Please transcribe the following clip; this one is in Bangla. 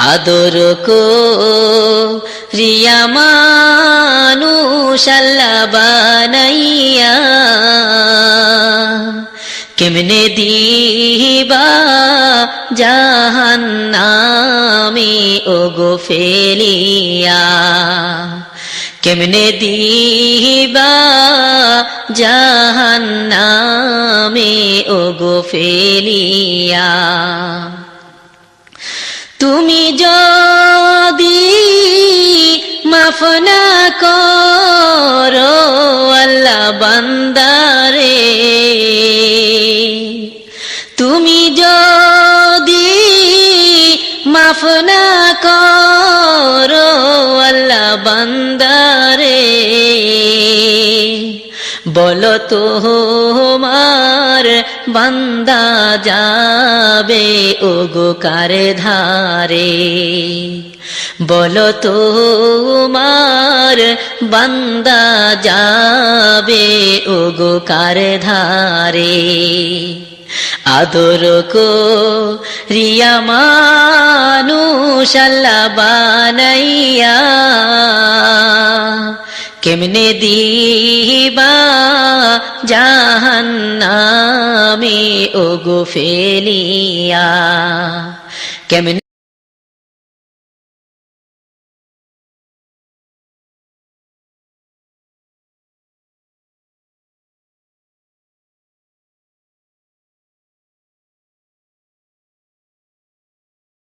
আদর করিয়া মানুষ আল্লাহ বানাইয়া কেমনে দিবা জাহান্নামে ওগো ফেলিয়া, কেমনে দিবা জাহান্নামে ওগো ফেলিয়া। তুমি যদি মাফ না করো আল্লাহ বান্দারে, তুমি যদি মাফ না করো আল্লাহ বান্দারে, বলো তোমার বান্দা যাবে ওগো কার ধারে, বলো তোমার বান্দা যাবে ওগো কার ধারে। আদর করিয়া মানুষ আল্লাহ বানাইয়া কেমনে দিবা জাহান্নামে ওগো ফেলিয়া, কেমনে